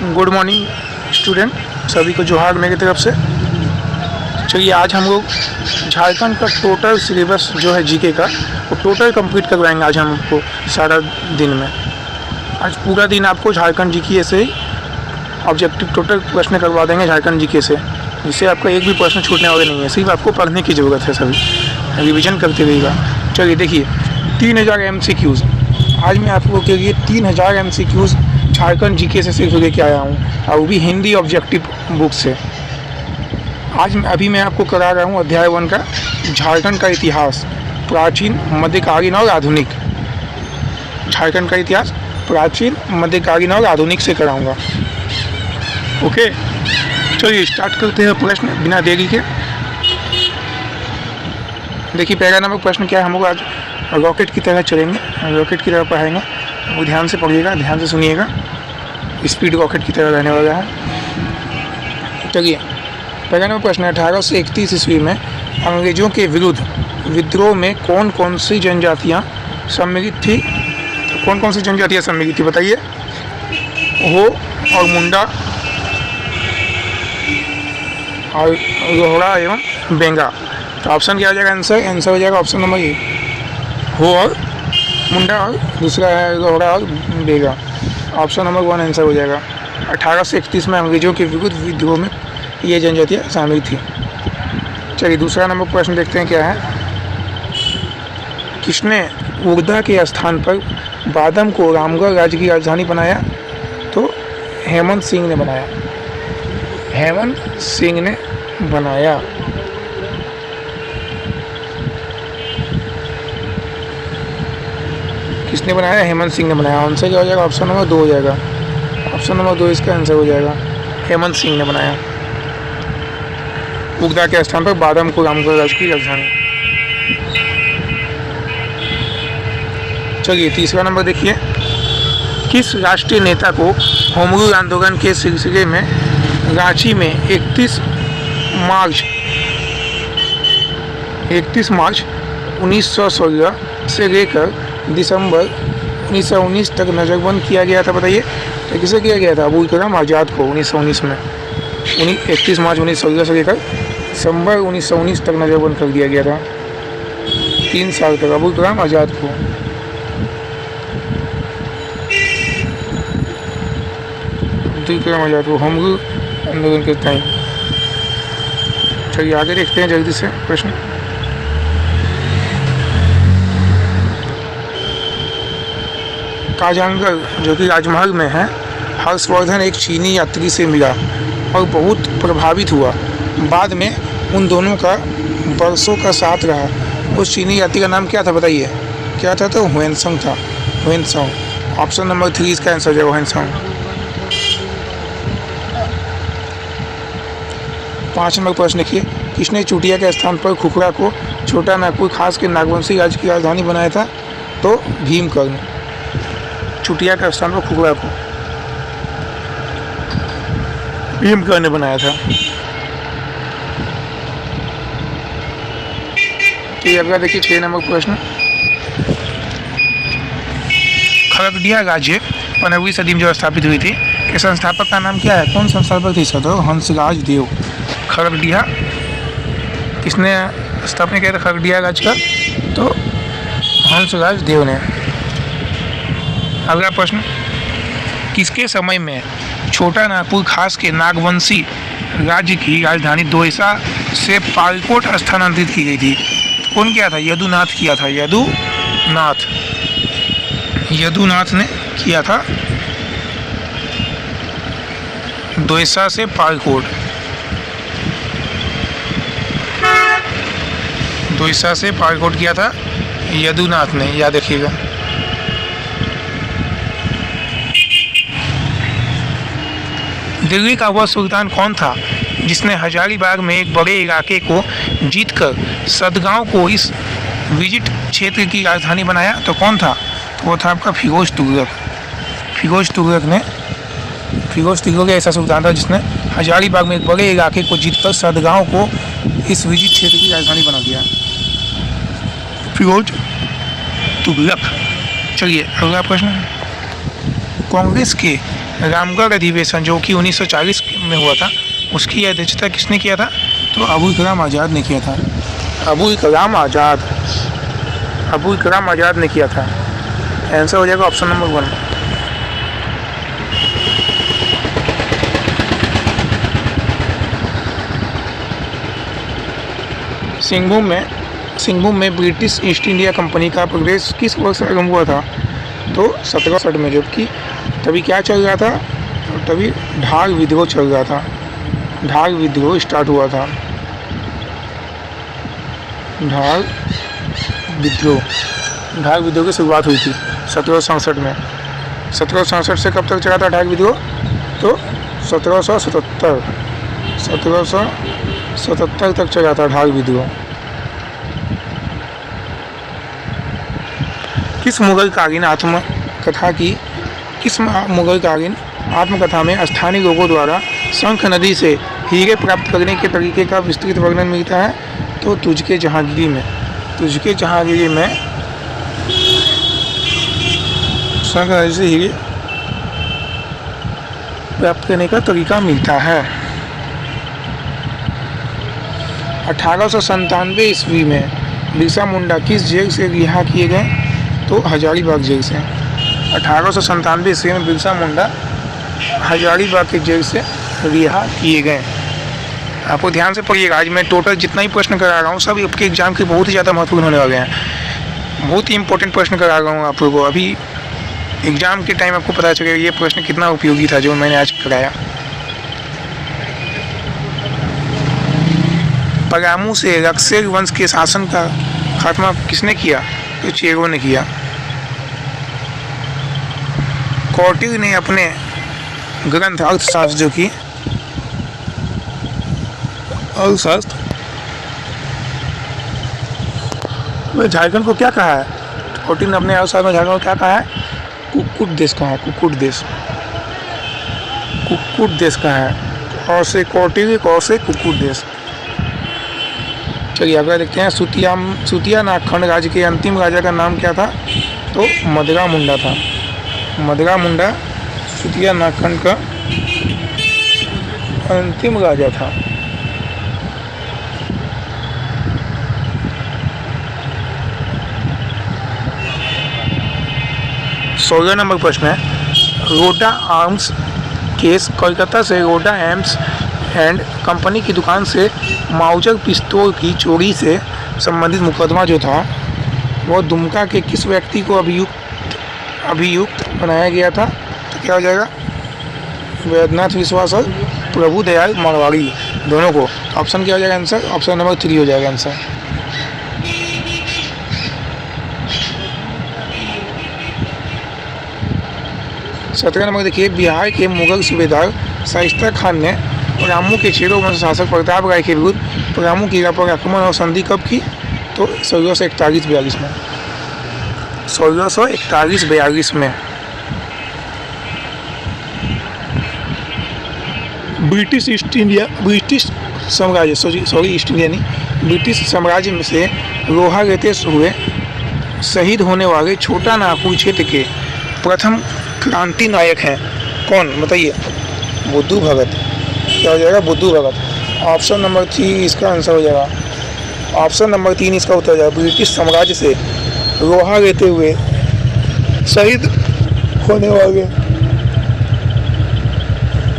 Good morning student, सभी को जोहार मेरी तरफ से। चलिए आज हम लोग झारखंड का टोटल सिलेबस जो है जीके का वो टोटल कंप्लीट करवाएंगे आज हमको सारा दिन में। आज पूरा दिन आपको झारखंड जीके से ही ऑब्जेक्टिव टोटल प्रश्न करवा देंगे झारखंड जीके से, जिससे आपका एक भी प्रश्न छूटने वाले नहीं है। सिर्फ आपको पढ़ने की ज़रूरत है, सभी रिविजन करते रहिएगा। चलिए देखिए 3000 MCQs आज मैं आपको के लिए 3000 MCQs झारखंड जीके से सिर्फ लेके आया हूँ, और वो भी हिंदी ऑब्जेक्टिव बुक से। आज अभी मैं आपको करा रहा हूँ अध्याय 1 का झारखंड का इतिहास, प्राचीन, मध्यकालीन और आधुनिक। झारखंड का इतिहास प्राचीन, मध्यकालीन और आधुनिक से कराऊंगा। ओके, चलिए स्टार्ट करते हैं प्रश्न बिना देरी के। देखिए पहला नंबर प्रश्न क्या है, हम लोग आज रॉकेट की तरह चलेंगे, रॉकेट की तरह पढ़ाएंगे। वो ध्यान से पढ़िएगा, ध्यान से सुनिएगा, स्पीड रॉकेट की तरह रहने वाला है। चलिए पहला नंबर प्रश्न है, 1831 ईस्वी में अंग्रेजों के विरुद्ध विद्रोह में कौन कौन सी जनजातियाँ सम्मिलित थी? तो कौन कौन सी जनजातियाँ सम्मिलित थी बताइए? हो और मुंडा और लोहड़ा एवं बेंगा। तो ऑप्शन क्या हो जाएगा? आंसर हो जाएगा ऑप्शन नंबर ए, हो और मुंडा और दूसरा है लोहड़ा और बेगा। ऑप्शन नंबर 1 आंसर हो जाएगा। 1831 में अंग्रेजों के विरुद्ध विद्रोह में ये जनजातियाँ शामिल थी। चलिए दूसरा नंबर प्रश्न देखते हैं क्या है। किसने उर्दा के स्थान पर बादम को रामगढ़ राज्य की राजधानी बनाया? तो हेमंत सिंह ने बनाया, हेमंत सिंह ने बनाया। किसने बनाया? हेमंत सिंह ने बनाया। आंसर क्या हो जाएगा? ऑप्शन नंबर 2 हो जाएगा। ऑप्शन नंबर 2 इसका आंसर हो जाएगा, हेमंत सिंह ने बनाया। उर्दा के स्थान पर बादम को रामगढ़ राज्य की राजधानी। चलिए तीसरा नंबर देखिए, किस राष्ट्रीय नेता को होम रूल आंदोलन के सिलसिले में रांची में 31 मार्च 1916 से लेकर दिसंबर 1919 तक नज़रबंद किया गया था? बताइए तो किसे किया गया था? अबुल कलाम आज़ाद को 1919 में 31 मार्च 1916 से लेकर दिसंबर 1919 तक नज़रबंद कर दिया गया था। 3 साल तक अबुल कलाम आज़ाद को। अब्दुल कलाम आज़ाद को होम रूल आंदोलन के टाइम। चलिए आगे देखते हैं जल्दी से प्रश्न। काजांगर जो कि राजमहल में है, हर्षवर्धन एक चीनी यात्री से मिला और बहुत प्रभावित हुआ। बाद में उन दोनों का बरसों का साथ रहा। उस चीनी यात्री का नाम क्या था बताइए? क्या था? तो हुएनसांग था, हुएनसांग। ऑप्शन नंबर 3 इसका आंसर हो जाएगा, हुएनसांग। 5 नंबर प्रश्न देखिए, किसने चुटिया के स्थान पर खुखरा को छोटा नागपुर खास के नागवंशी राज्य की राजधानी बनाया था? तो भीमकर्ण। चुटिया के स्थान पर खुखरा को भीमकर्ण ने बनाया था। ये अगला देखिए 6 नंबर प्रश्न, खगड़िया राज्य 15वीं सदी में जो स्थापित हुई थी के संस्थापक का नाम क्या है? कौन संस्थापक थे इसका? तो हंसराज देव। खगड़िया किसने स्थापना किया था खगड़िया राज्य का? तो हंसराज देव ने। अगला प्रश्न, किसके समय में छोटा नागपुर खास के नागवंशी राज्य की राजधानी दोयसा से पालकोट स्थानांतरित की गई थी? कौन किया था? यदुनाथ किया था, यदुनाथ ने किया था दोयसा से पालकोट। दोयसा से पालकोट किया था यदुनाथ ने, याद रखिएगा। दिल्ली का वह सुल्तान कौन था जिसने हजारीबाग में एक बड़े इलाके को जीतकर सदगांव को इस विजिट क्षेत्र की राजधानी बनाया? तो कौन था? तो वो था आपका फिरोज तुगलक। फिरोज तुगलक ऐसा सुल्तान था जिसने हजारीबाग में एक बड़े इलाके को जीतकर सदगांव को इस विजिट क्षेत्र की राजधानी बना दिया, फिरोज तुगलक। चलिए अगला प्रश्न, कांग्रेस के रामगढ़ अधिवेशन जो कि 1940 में हुआ था, उसकी अध्यक्षता किसने किया था? तो अबुल कलाम आज़ाद ने किया था। अबुल कलाम आज़ाद ने किया था। आंसर हो जाएगा ऑप्शन नंबर 1। सिंहभूम में ब्रिटिश ईस्ट इंडिया कंपनी का प्रवेश किस वर्ष आरंभ हुआ था? तो 1760 में, जबकि तभी क्या चल रहा था? तभी ढाल विद्रोह चल रहा था। ढाल विद्रोह स्टार्ट हुआ था। ढाल विद्रोह की शुरुआत हुई थी 1767 में। 1767 से कब तक चला था ढाल विद्रोह? तो 1777 तक चला था ढाल विद्रोह। किस मुगल कालीन आत्मकथा में स्थानीय लोगों द्वारा शंख नदी से हीरे प्राप्त करने के तरीके का विस्तृत वर्णन मिलता है? तो तुझके जहांगीरी में शंख नदी से हीरे प्राप्त करने का तरीका मिलता है। 1897 ईस्वी में बिरसा मुंडा किस जेल से रिहा किए गए? तो हजारीबाग जेल से। 1897 ईस्वी में बिरसा मुंडा हजारीबाग के जेल से रिहा किए गए। आपको ध्यान से पढ़िएगा, आज मैं टोटल जितना ही प्रश्न करा रहा हूँ सब आपके एग्जाम के बहुत ही ज़्यादा महत्वपूर्ण होने वाले हैं। बहुत ही इंपॉर्टेंट प्रश्न करा रहा हूँ आप लोगों को। अभी एग्जाम के टाइम आपको पता चलेगा ये प्रश्न कितना उपयोगी था जो मैंने आज कराया। परामू से रक्सेल वंश के शासन का खात्मा किसने किया? तो चेरों ने किया। कौटिल्य ने अपने ग्रंथ अर्थशास्त्र जो कि अर्थशास्त्र झारखंड को क्या कहा है? कौटिल्य ने अपने अर्थशास्त्र में झारखंड को क्या कहा है? कुक्कुट देश कहा है। कुक्कुट देश कहा है। और से कौटिल्य, कौ से कुक्कुट देश। चलिए अगला देखते हैं। सुतिया नागखंड राज्य के अंतिम राजा का नाम क्या था? तो मदरा मुंडा था। मदरा मुंडा सुतिया नागखंड का अंतिम राजा था। सोलह नंबर प्रश्न है, रोडा आर्म्स केस कोलकाता से रोडा आर्म्स एंड कंपनी की दुकान से माउजर पिस्तौल की चोरी से संबंधित मुकदमा जो था वो दुमका के किस व्यक्ति को अभियुक्त बनाया गया था? तो क्या हो जाएगा? वैद्यनाथ विश्वास और प्रभुदयाल मारवाड़ी, दोनों को। ऑप्शन क्या हो जाएगा आंसर? ऑप्शन नंबर 3 हो जाएगा आंसर। सत्रह नंबर देखिए, बिहार के मुगल सूबेदार शाइस्ता खान ने परामू के चेरों वंश शासक प्रताप राय के विरुद्ध परामू किला पर आक्रमण और संधि कब की? तो 1641-42 में। 1641-42 में। ब्रिटिश साम्राज्य में से लोहा लेते हुए शहीद होने वाले छोटा नागपुर क्षेत्र के प्रथम क्रांति नायक हैं कौन? बताइए। बुद्धू भगत। क्या हो जाएगा? बुद्धू भगत। ऑप्शन नंबर 3 इसका आंसर हो जाएगा। ऑप्शन नंबर 3 इसका उत्तर हो जाएगा। ब्रिटिश साम्राज्य से लोहा लेते हुए शहीद होने वाले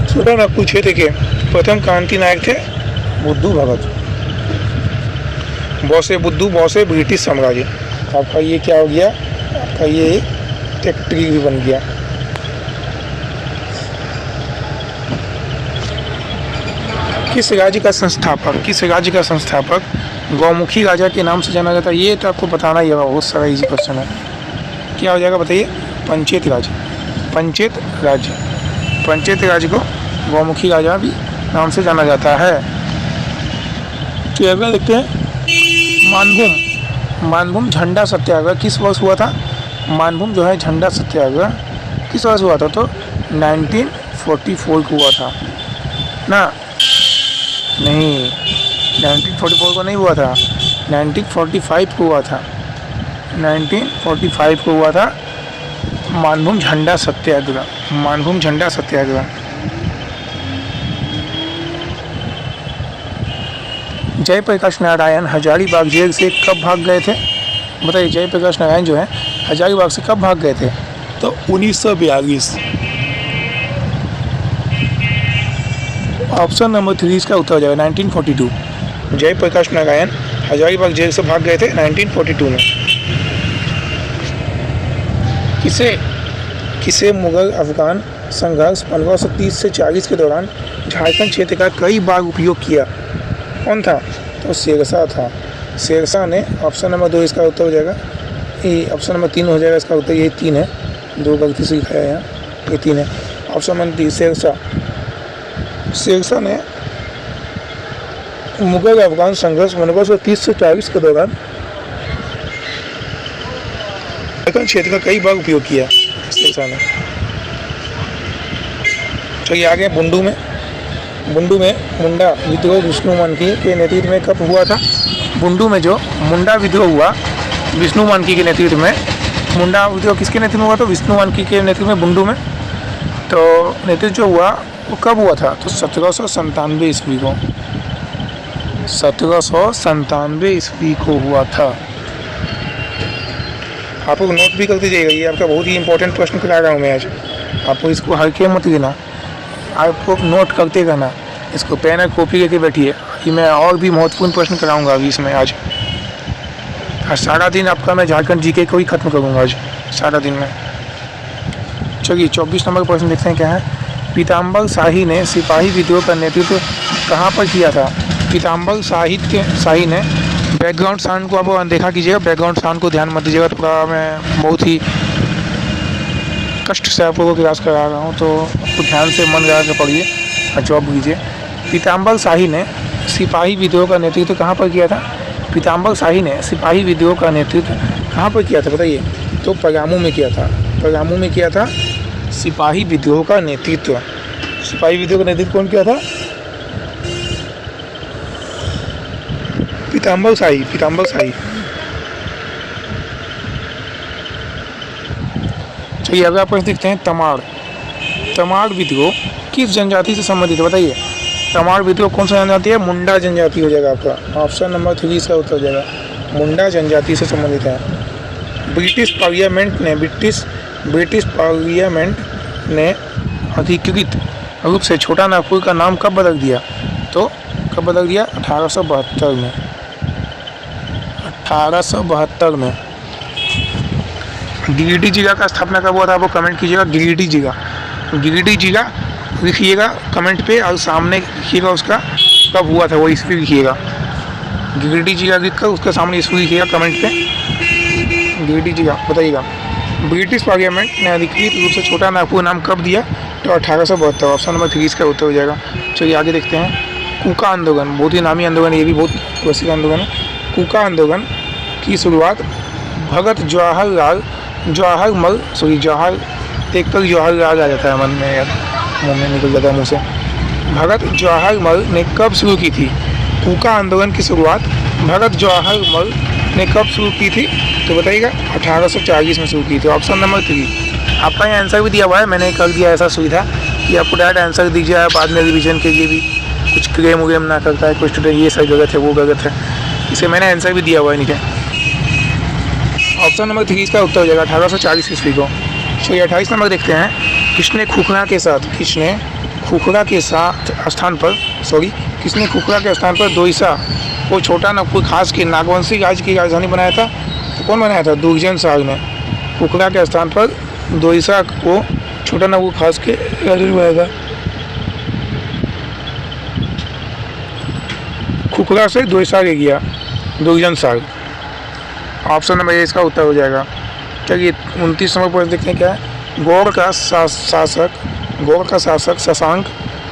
छोटा नागपुर क्षेत्र के प्रथम क्रांति नायक थे बुद्धू भगत। बौसे बुद्धू, बौसे ब्रिटिश साम्राज्य। आपका ये क्या हो गया? आपका ये एक ट्री भी बन गया। किस राज्य का संस्थापक गौमुखी राजा के नाम से जाना जाता है? ये तो आपको बताना ही होगा, बहुत सारा इजी क्वेश्चन है। क्या हो जाएगा बताइए? पंचेत राज्य को गौमुखी राजा भी नाम से जाना जाता है। तो अगला देखते हैं, मानभूम झंडा सत्याग्रह किस वर्ष हुआ था? मानभूम जो है झंडा सत्याग्रह किस वर्ष हुआ था? तो 1944 को हुआ था ना? नहीं, 1944 को नहीं हुआ था, 1945 को हुआ था। 1945 को हुआ था मानभूम झंडा सत्याग्रह, मानभूम झंडा सत्याग्रह। जयप्रकाश नारायण हजारीबाग जेल से कब भाग गए थे? बताइए, जयप्रकाश नारायण जो है हजारीबाग से कब भाग गए थे? तो 1942। ऑप्शन नंबर 3 इसका उत्तर हो जाएगा 1942। जयप्रकाश नारायण हजारीबाग जेल से भाग गए थे 1942 में। किसे मुगल अफगान संघर्ष 1530 से 40 के दौरान झारखंड क्षेत्र का कई बार उपयोग किया? कौन था? तो शेरशाह था। शेरशाह ने, ऑप्शन नंबर 2 इसका उत्तर हो जाएगा, ये ऑप्शन नंबर 3 हो जाएगा इसका उत्तर, ये 3 है, 2 गलती से लिखा है यहाँ, ये 3 है। ऑप्शन नंबर 3 शेरशाह ने मुगल अफगान संघर्ष 1530 से 40 के दौरान झारखंड क्षेत्र का कई बार उपयोग किया शेरशाह ने। चलिए आगे, बुंडू में मुंडा विद्रोह विष्णु मानकी के नेतृत्व में कब हुआ था? बुंडू में जो मुंडा विद्रोह हुआ विष्णु मानकी के नेतृत्व में, मुंडा विद्रोह किसके नेतृत्व में हुआ? तो विष्णु मानकी के नेतृत्व में बुंडू में। तो नेतृत्व जो हुआ वो कब हुआ था? तो 1797 ईस्वी को, 1797 ईस्वी को हुआ था। आप लोग नोट भी करते जाइएगा, ये आपका बहुत ही इंपॉर्टेंट प्रश्न करा रहा हूँ मैं आज। आपको इसको हल्के मत लेना, आपको नोट करते रहना, इसको पेन और कॉपी लेके बैठिए कि मैं और भी महत्वपूर्ण प्रश्न कराऊंगा अभी इसमें। आज सारा दिन आपका मैं झारखंड जीके को ही खत्म करूंगा आज सारा दिन में। चलिए 24 नंबर प्रश्न देखते हैं क्या है। पीताम्बर शाही ने सिपाही विद्रोह का नेतृत्व कहाँ पर किया था? पीताम्बर शाही ने, बैकग्राउंड साउंड को आप देखा कीजिएगा, बैकग्राउंड साउंड को ध्यान मत दीजिएगा, थोड़ा मैं बहुत ही कष्ट से आप लोगों को क्लास करा रहा हूँ, तो आपको ध्यान से मन लगा के पढ़िए और जॉब कीजिए। पीताम्बर शाही ने सिपाही विद्रोह का नेतृत्व कहाँ पर किया था? पीताम्बर शाही ने सिपाही विद्रोह का नेतृत्व कहाँ पर किया था बताइए? तो पलामू में किया था। पलामू में किया था सिपाही विद्रोह का नेतृत्व। सिपाही विद्रोह का नेतृत्व कौन किया था? पीताम्बर शाही। चलिए अगर आप देखते हैं तमाड़ विद्रोह किस जनजाति से संबंधित है बताइए? तमाड़ विद्रोह कौन सा जनजाति है? मुंडा जनजाति हो जाएगा आपका। ऑप्शन नंबर 3 इसका उत्तर हो जाएगा, मुंडा जनजाति से संबंधित है। ब्रिटिश पार्लियामेंट ने अधिकृत रूप से छोटा नागपुर का नाम कब बदल दिया? तो कब बदल दिया? 1872 में। 1872 में। गिरिडीह जिला का स्थापना कब हुआ था? वो कमेंट कीजिएगा। गिरिडीह जिला लिखिएगा कमेंट पे, और सामने लिखिएगा उसका कब हुआ था, वो ईस्वी लिखिएगा। गिरिडीह जिला लिखकर उसके सामने ईस्वी लिखिएगा कमेंट पे। गिरिडीह जिला बताइएगा। ब्रिटिश पार्लियामेंट ने अधिकृत रूप से छोटा नागपुर नाम कब दिया? तो 1872। ऑप्शन नंबर 3 इसका उत्तर हो जाएगा। चलिए आगे देखते हैं। कूका आंदोलन, बहुत ही नामी आंदोलन, ये भी बहुत प्रसिद्ध आंदोलन है। कूका आंदोलन की शुरुआत भगत जवाहरलाल आ जाता है मन में, यार मुँह में निकल जाता है मुँह से। भगत जवाहरलाल ने कब शुरू की थी? कूका आंदोलन की शुरुआत भगत जवाहरलाल ने कब शुरू की थी? तो बताइएगा 1840 में शुरू की थी। Option number 3। आपका यहाँ आंसर भी दिया हुआ है, मैंने कर दिया ऐसा सुविधा कि आपको डायरेक्ट आंसर दीजिए, बाद में रिविजन के लिए भी कुछ क्लेम वगैरह ना करता है कोई स्टूडेंट, ये सही गलत है वो गलत है, इसे मैंने आंसर भी दिया हुआ है नीचे। ऑप्शन नंबर 3 इसका उत्तर हो जाएगा 1840 ईस्वी को। चलिए 28 नंबर देखते हैं। किसने खुखरा के स्थान पर दोईसा को छोटा नागपुर खास के नागवंशी राज्य की राजधानी बनाया था? तो कौन बनाया था? दुर्जन साग ने। खुखरा के स्थान पर दोईसा को छोटा नागपुर खास के राजधानी बनाया था। खुखरा से दोईसा ले गया दुर्जन साग। ऑप्शन नंबर 1 इसका उत्तर हो जाएगा। चलिए 29 नंबर पर देखते हैं क्या है। गौड़ का शासक शशांक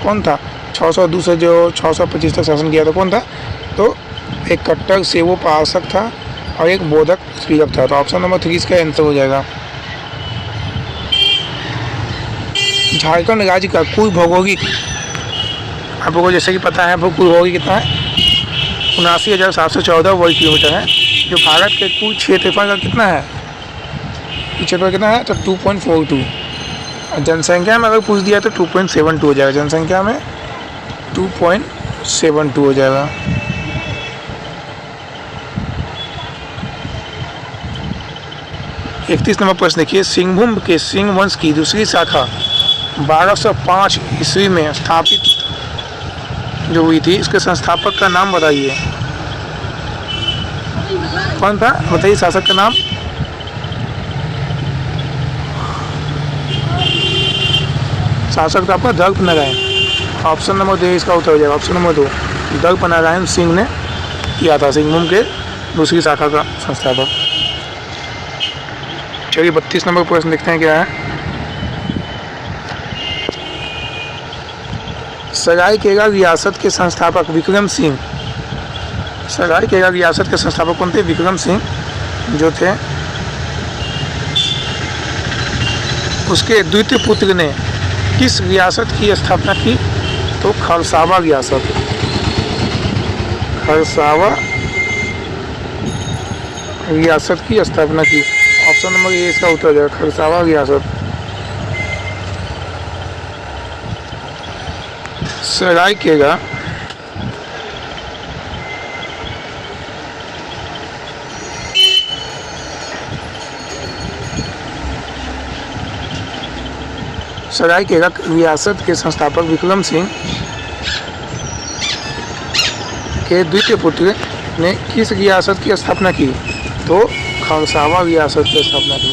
कौन था? 602 से जो 625 तक शासन किया था, कौन था? तो एक कट्टर सेवो पासक था और एक बोधक स्पीकर था। तो ऑप्शन नंबर 3 इसका आंसर हो जाएगा। झारखंड राज्य का कुल भौगोलिक, आप लोगों को जैसे कि पता है कुल भौगोलिक कितना है? 79,714 वर्ग किलोमीटर है, जो भारत के कुल क्षेत्रफल का कितना है? पीछे पर कितना है तो 2.42। जनसंख्या में अगर पूछ दिया तो 2.72 हो जाएगा, जनसंख्या में 2.72 हो जाएगा। इकतीस नंबर प्रश्न देखिए, सिंहभूम के सिंह वंश की दूसरी शाखा 1205 ईस्वी में स्थापित जो हुई थी, इसके संस्थापक का नाम बताइए। कौन था बताइए शासक का नाम? शासक था आपका दर्प नारायण। ऑप्शन नंबर 2 इसका उत्तर हो जाएगा, ऑप्शन नंबर 2 दर्प नारायण सिंह ने किया था, सिंहभूम के दूसरी शाखा का संस्थापक। चलिए 32 नंबर प्रश्न देखते हैं क्या है। सरायकेला रियासत के संस्थापक विक्रम सिंह, सरायकेला रियासत के संस्थापक कौन थे? विक्रम सिंह जो थे, उसके द्वितीय पुत्र ने किस रियासत की स्थापना की? तो खरसावा रियासत, खरसावा रियासत की स्थापना की। ऑप्शन नंबर ए इसका उत्तर हो जाएगा, खरसावा रियासत। सरायकेला सरायकेला रियासत के संस्थापक विक्रम सिंह के द्वितीय पुत्र ने किस रियासत की स्थापना की? तो खरसावा रियासत की स्थापना की।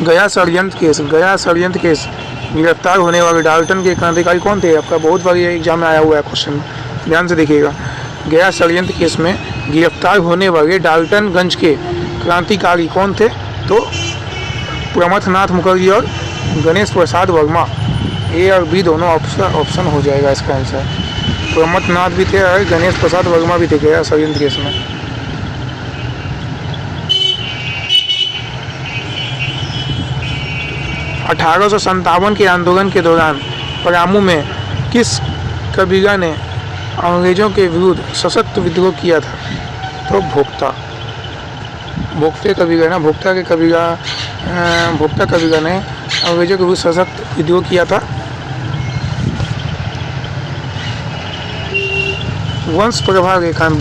गया षड्यंत्र केस, गया षड्यंत्र केस गिरफ्तार होने वाले डाल्टन के क्रांतिकारी कौन थे? आपका बहुत बार एग्जाम में आया हुआ है क्वेश्चन, ध्यान से देखिएगा। गया षड्यंत्र केस में गिरफ्तार होने वाले डाल्टनगंज के क्रांतिकारी कौन थे? तो प्रमथनाथ मुखर्जी और गणेश प्रसाद वर्मा। ए और बी दोनों ऑप्शन हो जाएगा इसका आंसर। प्रमथनाथ भी थे और गणेश प्रसाद वर्मा भी थे गया षड्यंत्र केस में। $1857 के आंदोलन के दौरान पलामू में किस कबीला ने अंग्रेजों के विरुद्ध सशक्त विद्रोह किया था? तो भोक्ता, भोक्ते कबीला ना, भोक्ता के कबीला, भोक्ता कबीला ने अंग्रेजों के विरुद्ध सशक्त विद्रोह किया था। वंश प्रभा रेखान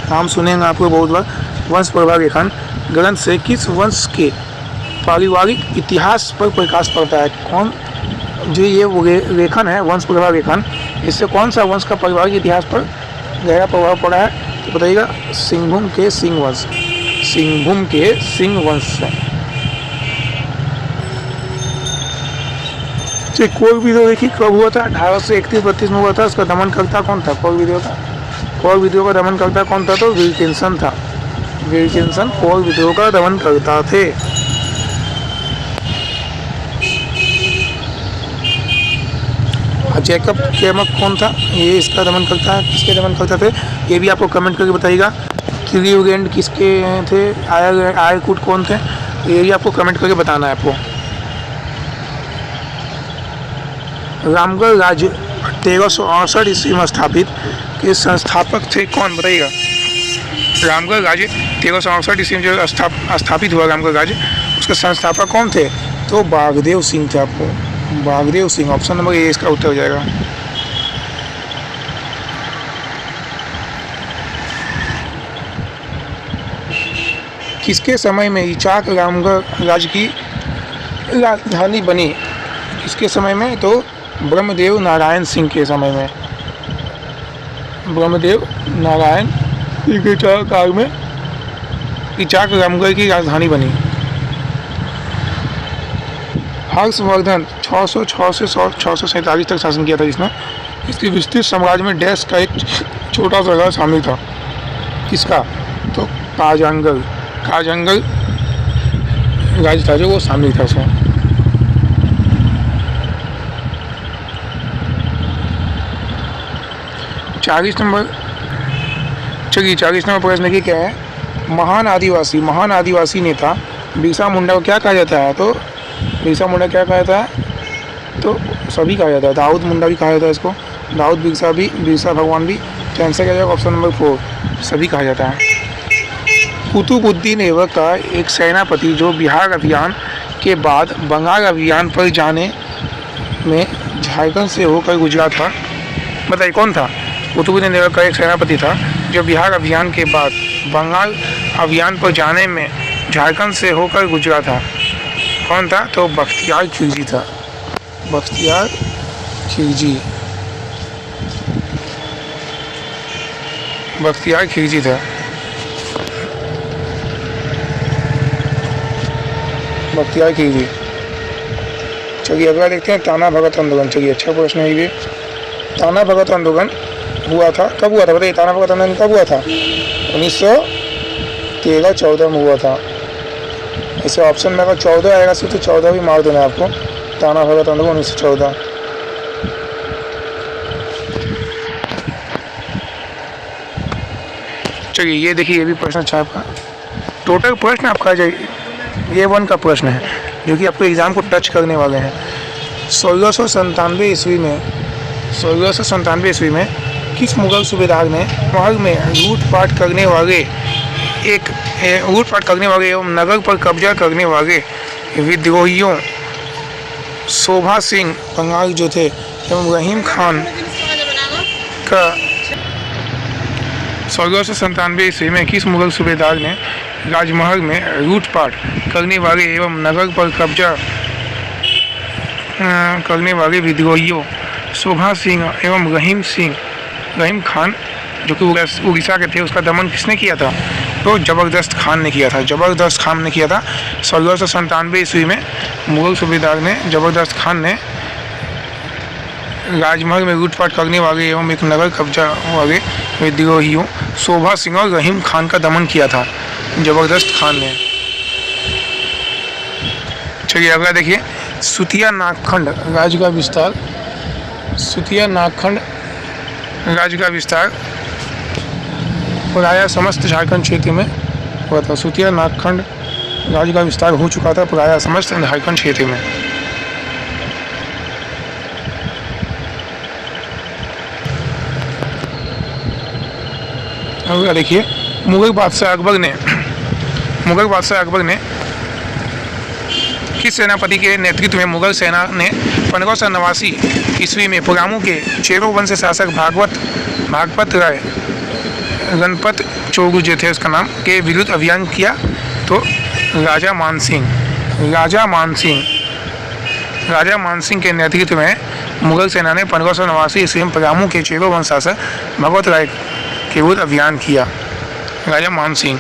नाम सुनेंगे आपको बहुत बार। वंश प्रभा रेखान ग्रंथ से किस वंश के पारिवारिक इतिहास पर प्रकाश पड़ता है? कौन जो ये रेखन है वंश प्रभा रेखन, इससे कौन सा वंश का पारिवारिक इतिहास पर गहरा प्रभाव पड़ा है? तो बताइएगा सिंहभूम के सिंह वंश, सिंहभूम के सिंह वंश से। कोर विद्रोह देखिए कब हुआ था? 1831-32 में हुआ था। उसका दमनकर्ता कौन था? कोर विद्रोह का, कोर विद्रोह का दमनकर्ता कौन था? तो विल्किंसन था। विल्किंसन कोर विद्रोह का दमनकर्ता थे। जैकब केमक कौन था? ये इसका दमन करता है। किसके दमन करता थे? ये भी आपको कमेंट करके बताइएगा। क्लीवलैंड किसके थे? आयरकुट कौन थे? ये भी आपको कमेंट करके बताना है आपको। रामगढ़ राज्य 1368 ईस्वी में स्थापित के संस्थापक थे कौन? बताइएगा। रामगढ़ राज्य 1368 ईस्वी में जो स्थापित हुआ रामगढ़ राज्य, उसके संस्थापक कौन थे? तो बागदेव सिंह थे। आपको बागदेव सिंह, ऑप्शन नंबर ए इसका उत्तर हो जाएगा। किसके समय में इचाक रामगढ़ राज्य की राजधानी बनी? किसके समय में? तो ब्रह्मदेव नारायण सिंह के समय में। ब्रह्मदेव नारायण सिंह के काल में इचाक रामगढ़ की राजधानी बनी। हर्षवर्धन 606 से 647 तक शासन किया था जिसने। इसके विस्तृत साम्राज्य में डैश का एक छोटा सा राज्य शामिल था। किसका? तो काजंगल, काजंगल राज्य था जो वो शामिल था उसमें। चालीस नंबर प्रश्न की क्या है? महान आदिवासी नेता बिरसा मुंडा को क्या कहा जाता है? तो बिरसा मुंडा क्या कहा जाता है? तो सभी कहा जाता है, दाऊद मुंडा भी कहा जाता है इसको, दाऊद बिरसा भगवान भी। तो आंसर क्या जाएगा ऑप्शन नंबर 4, सभी कहा जाता है। कुतुबुद्दीन ऐबक का एक सेनापति जो बिहार अभियान के बाद बंगाल अभियान पर जाने में झारखंड से होकर गुजरा था, बताइए कौन था? कुतुबुद्दीन ऐबक का एक सेनापति था जो बिहार अभियान के बाद बंगाल अभियान पर जाने में झारखंड से होकर गुजरा था, कौन था? तो बख्तियार खिलजी था, बख्तियार खिलजी, बख्तियार खिलजी था, बख्तियार खिलजी। चलिए अगला देखते हैं, ताना भगत आंदोलन। चलिए अच्छा प्रश्न है ये। ताना भगत आंदोलन हुआ था, कब हुआ था बताइए? ताना भगत आंदोलन कब हुआ था? 1913-14 में हुआ था। इसे ऑप्शन में अगर 14 आएगा तो 14 भी मार देना आपको। ताना भगत आंदोलन 1914। चलिए ये देखिए, ये भी प्रश्न अच्छा आपका। टोटल प्रश्न आपका ये 1 का प्रश्न है जो कि आपको एग्ज़ाम को टच करने वाले हैं। 1697 ईस्वी में किस मुगल सूबेदार ने महल में लूटपाट करने वाले एवं नगर पर कब्जा करने वाले विद्रोहियों शोभा सिंह बंगाल जो थे एवं रहीम खान का 1697 ईस्वी में किस मुगल सूबेदार ने राजमहल में लूटपाट करने वाले एवं नगर पर कब्जा करने वाले विद्रोहियों शोभा सिंह एवं रहीम खान जो कि उड़ीसा के थे, उसका दमन किसने किया था? तो ज़बरदस्त खान ने किया था, ज़बरदस्त खान ने किया था। 1697 ईस्वी में मुगल सूबेदार ने ज़बरदस्त खान ने राजमहल में लूटपाट करने वाले एवं एक नगर कब्जा वाले विद्रोहियों शोभा सिंह और रहीम खान का दमन किया था, ज़बरदस्त खान ने। चलिए अगला देखिए, सुतिया नागखंड राज्य का विस्तार। सुतिया नागखंड राज्य का विस्तार प्रायः समस्त झारखंड क्षेत्र में हुआ था। सुतिया नागखंड राज्य का विस्तार हो चुका था प्रायः समस्त झारखंड क्षेत्र में। अगला देखिए, मुगल बादशाह अकबर ने किस सेनापति के नेतृत्व में मुगल सेना ने 1589 ईस्वी में पलामू के चेरो वंश शासक भागवत राय गणपत चोगु जो थे उसका नाम के विरुद्ध अभियान किया? तो राजा मानसिंह के नेतृत्व में मुगल सेना ने 1589 ईस्वी में पलामू के चेरो वंश शासक भागवत राय के विरुद्ध अभियान किया, राजा मानसिंह।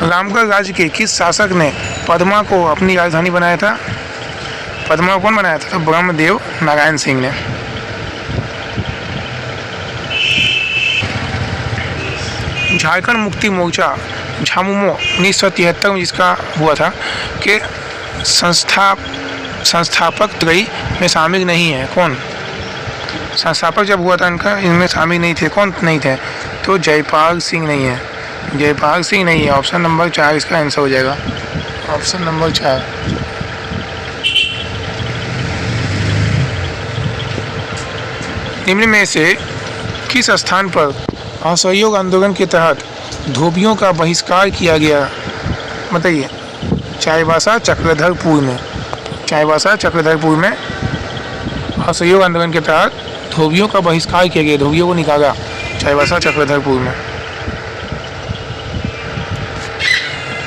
रामगढ़ राज्य के किस शासक ने पद्मा को अपनी राजधानी बनाया था? पद्मा को कौन बनाया था? तो ब्रह्मदेव नारायण सिंह ने। झारखंड मुक्ति मोर्चा झामुमो 1973 में जिसका हुआ था कि संस्थापक त्रयी में शामिल नहीं है, कौन? संस्थापक जब हुआ था इनका, इनमें शामिल नहीं थे, कौन नहीं थे? तो जयपाल सिंह नहीं है, जयपाल सिंह नहीं है। ऑप्शन नंबर 4 इसका आंसर हो जाएगा, ऑप्शन नंबर 4। निम्न में से किस स्थान पर असहयोग आंदोलन के तहत धोबियों का बहिष्कार किया गया? बताइए। चाईबासा चक्रधरपुर में, चाईबासा चक्रधरपुर में असहयोग आंदोलन के तहत धोबियों का बहिष्कार किया गया, धोबियों को निकाला चाईबासा चक्रधरपुर में।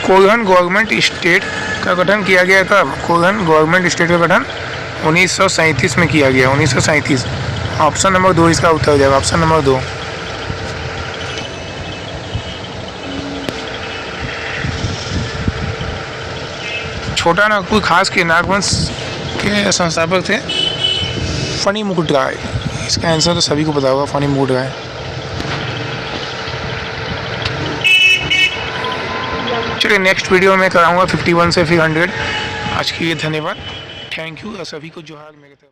कोल्हन गवर्नमेंट स्टेट का गठन किया गया कब? कोल्हन गवर्नमेंट स्टेट का गठन 1937 में किया गया, 1937। ऑप्शन नंबर 2 इसका उत्तर हो जाएगा, ऑप्शन नंबर 2। छोटा नागपुर खास के नागवंश के संस्थापक थे फनी मुकुट राय। इसका आंसर तो सभी को पता होगा, फनी मुकुट राय। चलिए नेक्स्ट वीडियो में कराऊंगा 51 से फिर 100। आज के लिए धन्यवाद, थैंक यू, सभी को जोहार मेरे तरफ।